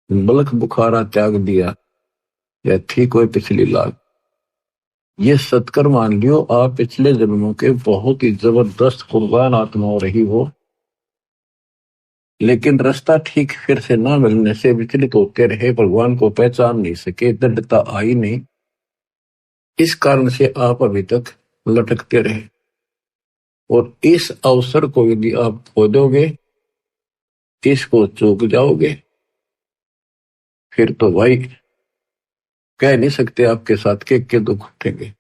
बलख बुखारा त्याग दिया, या थी कोई पिछली लाग। ये सत्कर मान लियो, आप पिछले जन्मों के बहुत ही जबरदस्त कुर्बान आत्मा हो रही हो, लेकिन रास्ता ठीक फिर से ना मिलने से विचलित होते रहे, भगवान को पहचान नहीं सके, दृढ़ता आई नहीं। इस कारण से आप अभी तक लटकते रहे। और इस अवसर को यदि आप खो दोगे, इसको चूक जाओगे, फिर तो भाई कह नहीं सकते आपके साथ के दुख उठेंगे।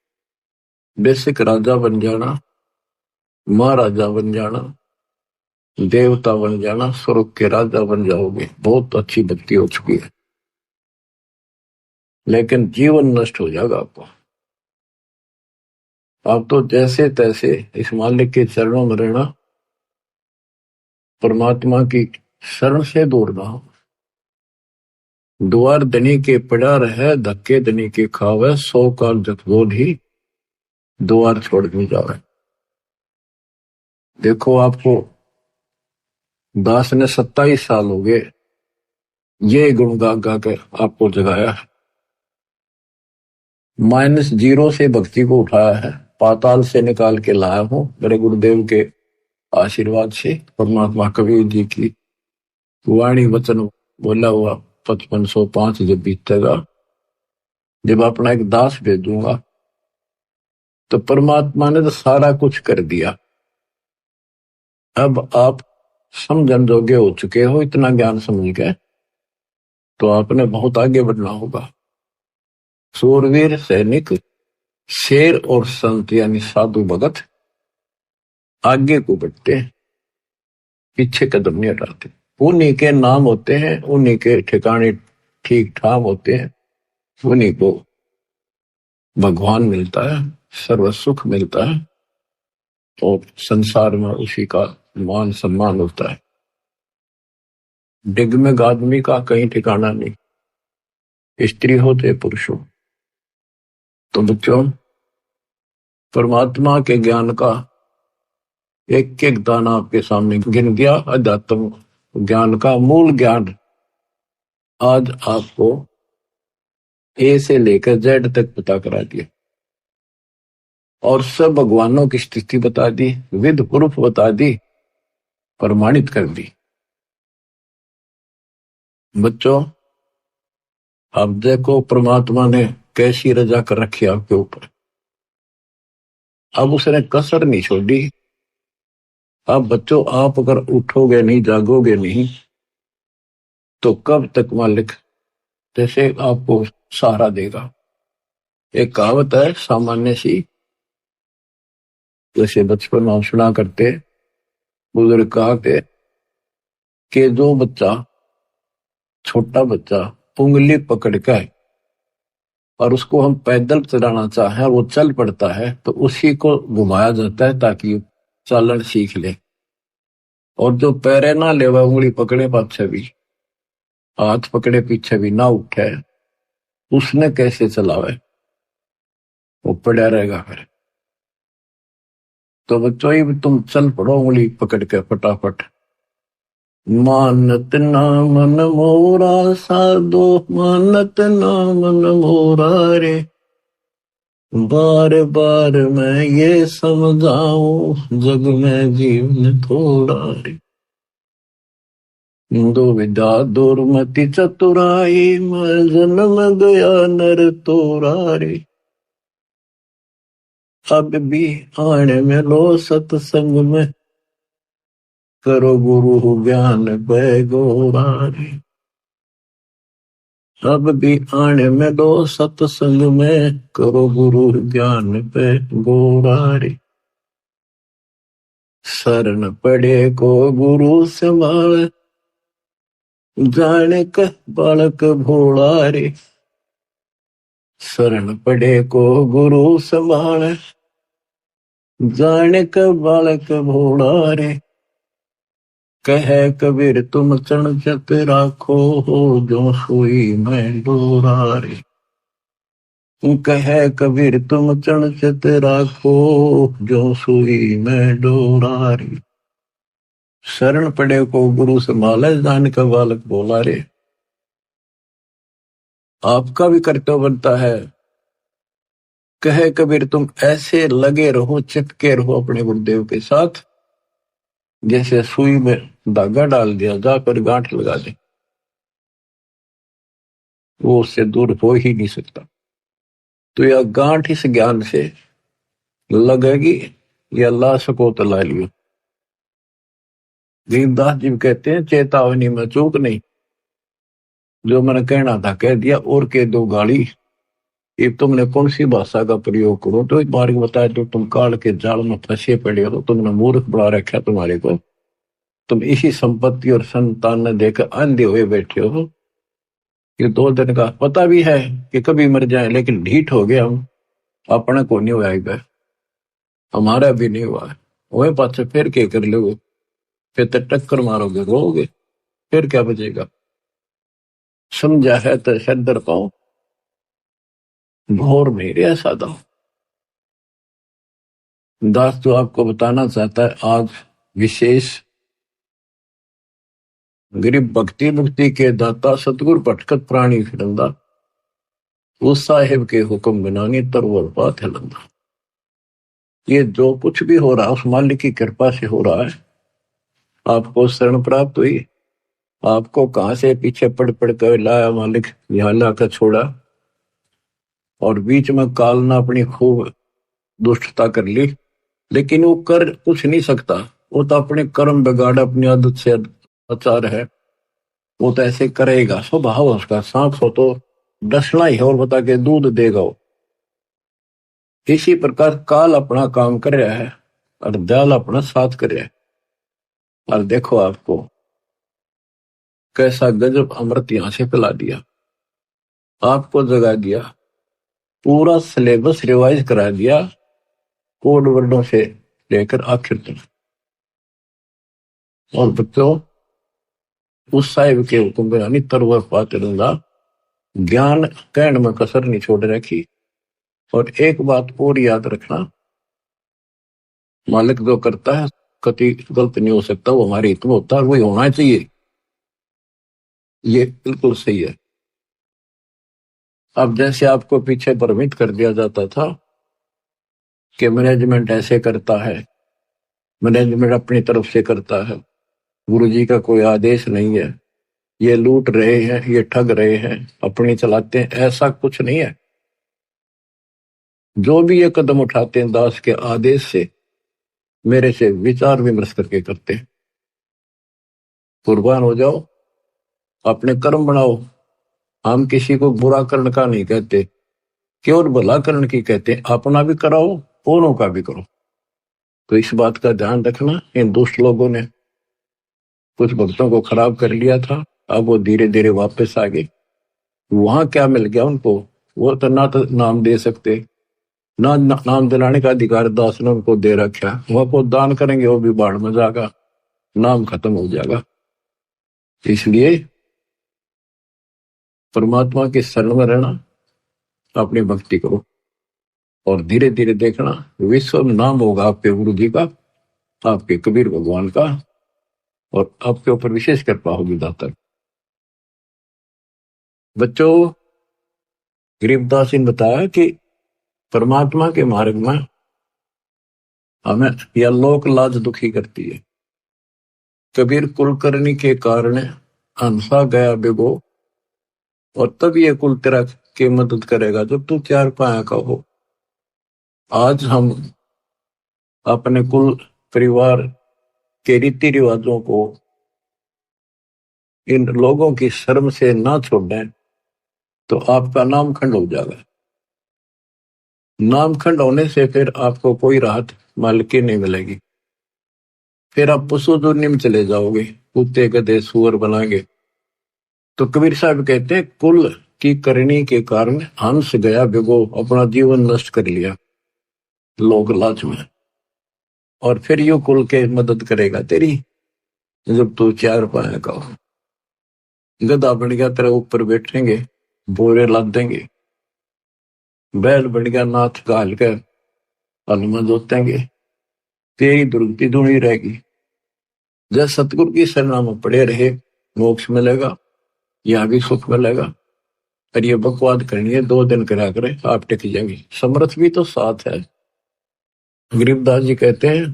बेसिक राजा बन जाना, महाराजा बन जाना, देवता बन जाना, स्वर्ग के राजा बन जाओगे, बहुत अच्छी भक्ति हो चुकी है। लेकिन जीवन नष्ट हो जाएगा आपको। आप तो जैसे तैसे इस मालिक के चरणों में रहना, परमात्मा की शरण से दूर ना हो। द्वार धनी के पड़ा रहे, धक्के धनी के खावे। 100 काल जत बोध ही, द्वार छोड़ नहीं जावे। देखो, आपको दास ने 27 साल हो गए ये गुण गा गा कर आपको जगाया है। -0 से भक्ति को उठाया है, पाताल से निकाल के लाया हूं मेरे गुरुदेव के आशीर्वाद से। परमात्मा कबीर जी की वाणी वचन बोला हुआ 5505 जब बीतेगा, जब अपना एक दास भेजूंगा, तो परमात्मा ने तो सारा कुछ कर दिया। अब आप समझन जोगे हो चुके हो, इतना ज्ञान समझ के तो आपने बहुत आगे बढ़ना होगा। सूरवीर सैनिक, शेर और संत यानी साधु भगत आगे को बढ़ते हैं, पीछे कदम नहीं हटाते। उन्हीं के नाम होते हैं, उन्हीं के ठिकाने ठीक ठाक होते हैं, उन्हीं को भगवान मिलता है, सर्व सुख मिलता है और संसार में उसी का मान सम्मान होता है। डिगमिग आदमी का कहीं ठिकाना नहीं, स्त्री हो चाहे पुरुष हो। तो बच्चों, परमात्मा के ज्ञान का एक एक दाना आपके सामने गिन गया। अध्यात्म ज्ञान का मूल ज्ञान आज आपको ए से लेकर जेड तक पता करा दिया और सब भगवानों की स्थिति बता दी, विद प्रूफ बता दी, प्रमाणित कर दी। बच्चों, अब देखो परमात्मा ने कैसी रजा कर रखी आपके ऊपर। अब उसने कसर नहीं छोड़ी। अब बच्चों, आप अगर उठोगे नहीं, जागोगे नहीं, तो कब तक मालिक जैसे आपको सहारा देगा। एक कहावत है सामान्य सी, जैसे बचपन में सुना करते, बुजुर्ग कहा कि जो बच्चा, छोटा बच्चा उंगली पकड़ के और उसको हम पैदल चलाना चाहें, वो चल पड़ता है, तो उसी को घुमाया जाता है ताकि चालन सीख ले। और जो पैरे ना ले, वह उंगली पकड़े पाछे भी, हाथ पकड़े पीछे भी ना उठे, उसने कैसे चलावे, वो पड़ा रहेगा फिर। तो बच्चों, ही तुम चल पड़ो उंगली पकड़ के फटाफट। मानत ना मन मोरा साधो, मानत ना मन मोरा रे, बार बार मैं ये समझाऊं, जग में जीवन थोड़ा रे। दुविधा दुर्मति चतुराई, मैं जन्म गया नर तोरा रे। अब भी आने में लो सत्संग में, करो गुरु ज्ञान पैगोरा रे। अब भी आने में लो सत्संग में, करो गुरु ज्ञान पैगोरा रे। शरण पड़े को गुरु संभाल, जाने का बालक भोला रे। शरण पड़े को गुरु संभाल, जाने का बालक भोला रे। कहे कबीर तुम चरण चत राखो, हो जो सोई मैं डोरा रे। कहे कबीर तुम चरण चत राखो, जो सोई मैं डोरा रे। शरण पड़े को गुरु संभाले, जाने का बालक भोला रे। आपका भी कर्तव्य बनता है, कहे कबीर तुम ऐसे लगे रहो, चिपके रहो अपने गुरुदेव के साथ, जैसे सुई में धागा डाल दिया, जाकर गांठ लगा दे, वो उससे दूर हो ही नहीं सकता। तो यह गांठ इस ज्ञान से लगेगी, या ला सको तो ला लियो। गरीबदास जी कहते हैं, चेतावनी में चूक नहीं, जो मैंने कहना था कह दिया, और कह दो गाली। ये तुमने कौन सी भाषा का प्रयोग करो, तो एक बार बताया, तो तुम काल के जाल में फंसे पड़े हो, तुमने मूर्ख बड़ा रखा तुम्हारे को, तुम इसी संपत्ति और संतान ने देकर अंधे हुए बैठे हो। ये 2 दिन का पता भी है कि कभी मर जाए, लेकिन ढीठ हो गया हम, अपने को नहीं हुआ, हमारा भी नहीं हुआ है। वही पास फिर क्या कर लोगे, फिर तो टक्कर मारोगे, रोगे, फिर क्या बचेगा। समझा है तो सदर पाओ, भोर मेरे सादा। दास जो आपको बताना चाहता है आज विशेष, गरीब भक्ति मुक्ति के दाता सतगुरु भटकत प्राणी फिरंदा, उस साहेब के हुक्म बिनानी तरवर बात है लंदा। ये जो कुछ भी हो रहा है उस मालिक की कृपा से हो रहा है। आपको शरण प्राप्त हुई, आपको कहां से पीछे पड़ पड़ कर लाया मालिक, यहां लाकर छोड़ा, और बीच में काल ने अपनी खूब दुष्टता कर ली, लेकिन वो कर कुछ नहीं सकता, वो तो अपने कर्म बिगाड़, अपनी आदत से आचार है, वो तो ऐसे करेगा, स्वभाव उसका। सांप हो तो डसना ही है, और बता के दूध देगा वो। इसी प्रकार काल अपना काम कर रहा है और दयाल अपना साथ कर रहा है। और देखो आपको कैसा गजब अमृत यहां से पिला दिया, आपको जगा दिया, पूरा सिलेबस रिवाइज करा दिया, कोड वर्डों से लेकर आखिर तक। और बच्चों उस साहिब के हुक्म में यानी तरवर पाते रंगा, ज्ञान कहने में कसर नहीं छोड़ रखी। और एक बात और याद रखना, मालिक जो करता है कति गलत नहीं हो सकता, वो हमारे हित में होता है, वही होना चाहिए, ये बिल्कुल सही है। अब जैसे आपको पीछे भ्रमित कर दिया जाता था कि मैनेजमेंट ऐसे करता है, मैनेजमेंट अपनी तरफ से करता है, गुरुजी का कोई आदेश नहीं है, ये लूट रहे हैं, ये ठग रहे हैं, अपनी चलाते हैं, ऐसा कुछ नहीं है। जो भी ये कदम उठाते हैं दास के आदेश से, मेरे से विचार विमर्श करके करते हैं। कुर्बान हो जाओ, अपने कर्म बनाओ। हम किसी को बुरा करने का नहीं कहते, केवल भला करने की कहते हैं। अपना भी कराओ, औरों का भी करो। तो इस बात का ध्यान रखना। इन दुष्ट लोगों ने कुछ भक्तों को खराब कर लिया था, अब वो धीरे धीरे वापस आ गए। वहां क्या मिल गया उनको, वो तो नाम दे सकते, नाम दिलाने का अधिकार दास ने उनको दे रखा। वह को दान करेंगे, वो भी बाढ़ में जाएगा, नाम खत्म हो जाएगा। इसलिए परमात्मा के शरण में रहना, अपनी भक्ति करो, और धीरे धीरे देखना विश्व में नाम होगा आपके गुरु जी का, आपके कबीर भगवान का, और आपके ऊपर विशेष कृपा होगी दाता। बच्चों, गरीबदास जी ने बताया कि परमात्मा के मार्ग में हमें यह लोक लाज दुखी करती है। कबीर कुलकर्णी के कारण हंसा गया बिगो, और तब ये कुल तेरा के मदद करेगा जब तू चार पाया का हो। आज हम अपने कुल परिवार के रीति रिवाजों को, इन लोगों की शर्म से ना छोड़ें तो आपका नामखंड हो जाएगा। नामखंड होने से फिर आपको कोई राहत मालिक की नहीं मिलेगी, फिर आप पशु दुनिया में चले जाओगे, कुत्ते गधे सुअर बनाएंगे। तो कबीर साहब कहते हैं कुल की करनी के कारण हंस गया बिगो, अपना जीवन नष्ट कर लिया लोग लाज में, और फिर यू कुल के मदद करेगा तेरी जब तू चार पाया का हो। गधा बन गया तेरे ऊपर बैठेंगे, बोरे लाद देंगे, बैल बन गया नाथ घाल कर हनुमान जोतेंगे, तेरी दुर्गति धुनी रहेगी। जब सतगुरु की शरणा में पड़े रहे, मोक्ष मिलेगा, यहाँ भी सुख मिलेगा। और ये बकवाद करनी है 2 दिन करा करे, आप टिक जाएंगे। समर्थ भी तो साथ है। गरीबदास जी कहते हैं,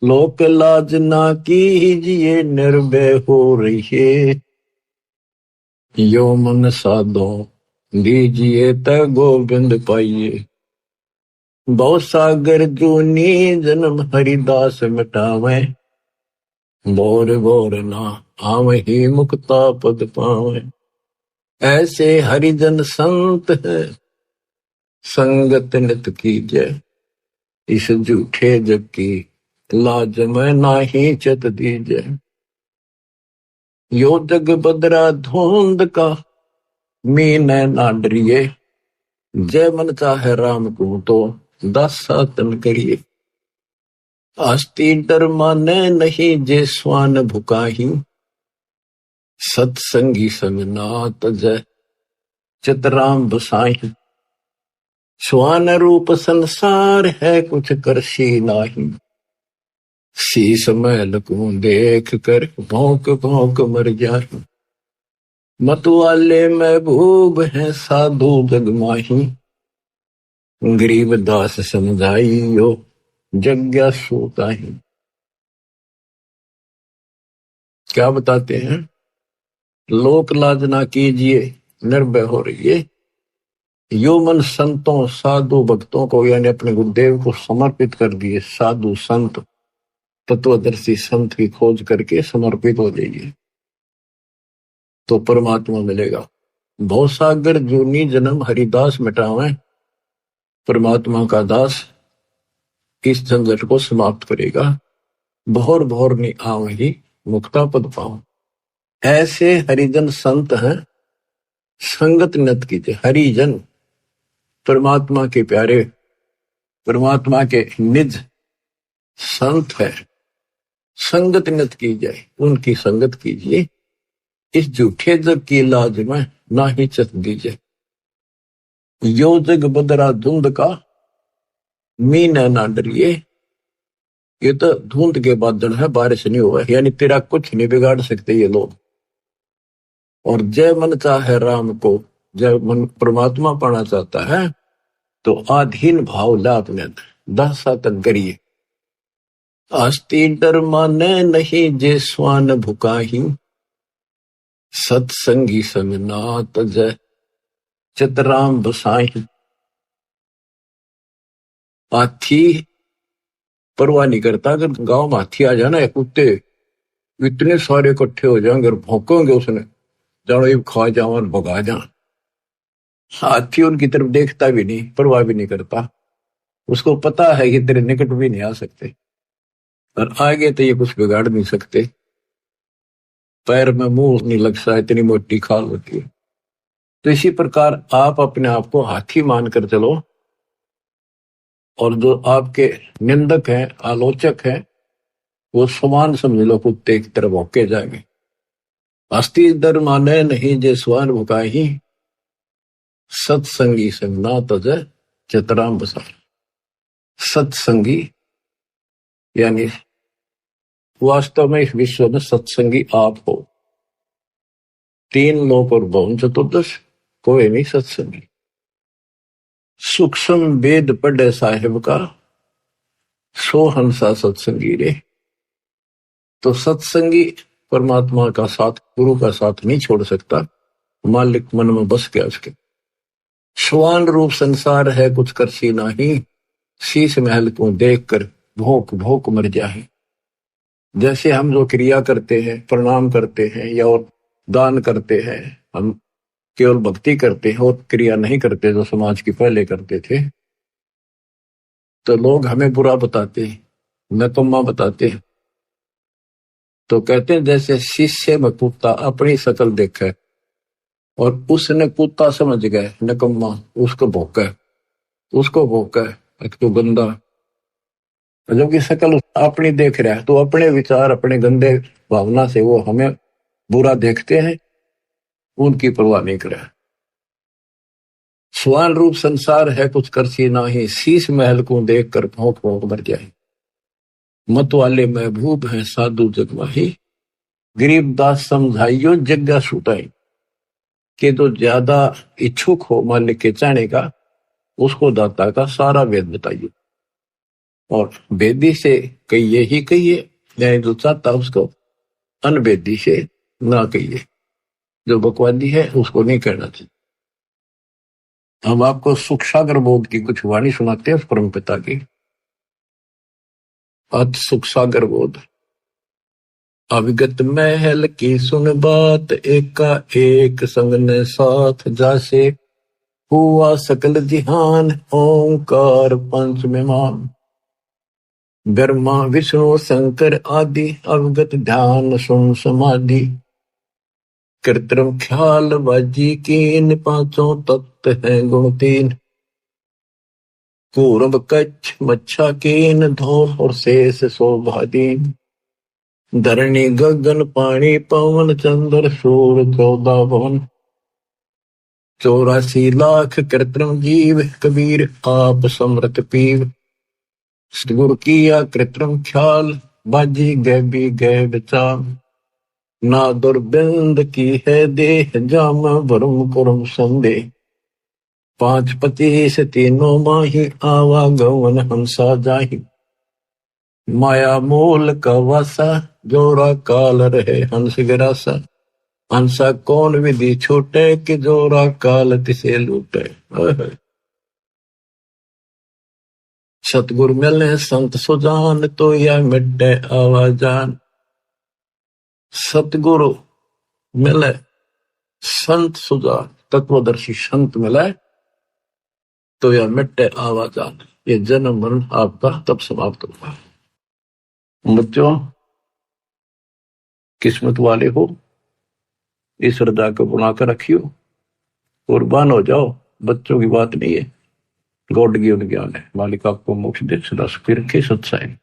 लोक लाज ना कीजिए निर्भय हो रहिए, यो मन साधो दीजिए त गोविंद पाइए। बहु सागर जूनी जन्म हरिदास मिटावे, बोर बोर ना आवहि मुक्ता पद पावे। ऐसे हरिजन संत है संगत नित कीजय, इस झूठे जग की लाज में नाही चत दीजय। यो जग बदरा धुंध का मीन ना डरिए, जय मन चाहे राम को तो दासा तन करिए। आस्ती डर माने नहीं जे स्वान भुकाही, सत्संगी संग नात जय चितराम बसाही। स्वान रूप संसार है कुछ करसी नाही, शीस महल को देख कर भौंक भौंक मर जाही। मतवाले महबूब है साधु जगमाही, गरीब दास समझाइयो जग्ञा सोताही। क्या बताते हैं, लोक लाज ना कीजिए निर्भय हो रहिए, यो मन संतों साधु भक्तों को यानी अपने गुरुदेव को समर्पित कर दिए। साधु संत तत्वदर्शी संत की खोज करके समर्पित हो जाइए तो परमात्मा मिलेगा। भवसागर जूनी जन्म हरिदास मिटावे, परमात्मा का दास इस झंझट को समाप्त करेगा। भोर भोर नि आवही मुक्ता पद पाओ। ऐसे हरिजन संत हैं, संगत नत कीजिए। हरिजन परमात्मा के प्यारे, परमात्मा के निज संत है, संगत नत की जाए, उनकी संगत कीजिए। इस झूठे जग की लाज में ना ही चत दीजिए। यो जग बदरा धुंध का, मीन ना डरिए। ये तो धुंध के बादल है, बारिश नहीं हुआ, यानी तेरा कुछ नहीं बिगाड़ सकते ये लोग। और जय मन चाहे राम को, जय मन परमात्मा पाना चाहता है तो आधीन भाव ला अपने दशा तक करिए। आस्ती डर माने नहीं जे स्वान भुकाही, सत्संगी संग नात जय चितराम बसाही। हाथी परवाह नहीं करता, अगर गांव में हाथी आ जाना, कुत्ते इतने सारे इकट्ठे हो जाएंगे और भौंकेंगे उसने, जानो ये खा जाओ और भगा जा। हाथी उनकी तरफ देखता भी नहीं, परवाह भी नहीं करता, उसको पता है कि तेरे निकट भी नहीं आ सकते और आगे तो ये कुछ बिगाड़ नहीं सकते। पैर में मुंह नहीं लगता, इतनी मोटी खाल होती है। तो इसी प्रकार आप अपने आप को हाथी मानकर चलो, और जो आपके निंदक हैं, आलोचक हैं, वो समान समझ लो, कुत्ते की तरफ भौंके जाएंगे। अस्ति दर माने नहीं जे स्वान भुकाही, सत्संगी संग ना तज चितराम बसा। सत्संगी यानी वास्तव में इस विश्व में सत्संगी आप हो। तीन लोक और भवन चतुर्दश, कोई नहीं सत्संगी। सूक्ष्म वेद पढ़े साहिब का, सो हंसा सत्संगी रे। तो सत्संगी परमात्मा का साथ, गुरु का साथ नहीं छोड़ सकता, मालिक मन में बस गया उसके। स्वान रूप संसार है कुछ करसी नाही, शीश महल को देख कर भोंक भोंक मर जाए। जैसे हम जो क्रिया करते हैं, प्रणाम करते हैं या और दान करते हैं, हम केवल भक्ति करते हैं और क्रिया नहीं करते जो समाज की पहले करते थे, तो लोग हमें बुरा बताते हैं, नकम्मा बताते हैं। तो कहते हैं जैसे शीशे में कुत्ता अपनी शक्ल देखे और उसने कुत्ता समझ गए नकम्मा, उसको भौंका, उसको भौंका एक तो गंदा, जबकि शक्ल अपनी देख रहा है, तो अपने विचार, अपने गंदे भावना से वो हमें बुरा देखते हैं, उनकी परवाह नहीं करे। स्वान रूप संसार है कुछ करसी नाही, शीश महल को देख कर भौंक भौंक मर जाए। मत वाले महबूब है साधु जगमाही, गरीबदास समझाइयो जग्गा छूटाई। कि जो ज्यादा इच्छुक हो मालिक के चाहने का, उसको दाता का सारा वेद बताइए, और वेदी से कहिए ही कहिए, यानी जो चाहता उसको अनवेदी से ना कहिए, जो बकवादी है उसको नहीं कहना चाहिए। हम आपको सुख सागर बोध की कुछ वाणी सुनाते हैं परम पिता की। अत सुख सागर बोध। अविगत महल की सुन बात, एका एक संग ने साथ जासे। हुआ सकल जिहान ओंकार पंच में मान, ब्रह्मा विष्णु शंकर आदि अवगत ध्यान सुन समाधि। कृत्रिम ख्याल बाजी कीन पांचों तत्व हैं गुण तीन। पूर्व कच्छ मच्छा कीन धौल और शेष शोभादीन। धरणी गगन पानी पवन चंद्र सूर्य 14 भवन। 84 लाख कृत्रिम जीव कबीर आप समृत पीव। गुरु किया कृत्रिम ख्याल बाजी गैबी गै विचार। ना दुर्बिंद की है देह जाम भरम कुरम संदेह। 5-25 तीनों माही आवागमन हंसा जाहि। माया मूल का वासा जोरा काल रहे हंस गिरासा। हंसा कौन विधि छूटे कि जोरा काल तिसे लूटे। सतगुरु मिले संत सुजान तो यह मिटे आवाजान। सतगुरु मिले संत सुजान, तत्वदर्शी संत मिले तो यह मिटे आवाजान। ये जन्म मरण आपका तब समाप्त होगा। बच्चों, किस्मत वाले हो, इस हृदय को बनाकर रखियो, कुर्बान हो जाओ। बच्चों की बात नहीं है, गॉड गिवन ज्ञान है। मालिक आपको मोक्ष दे, सदा सुखी रखे, सत्साई।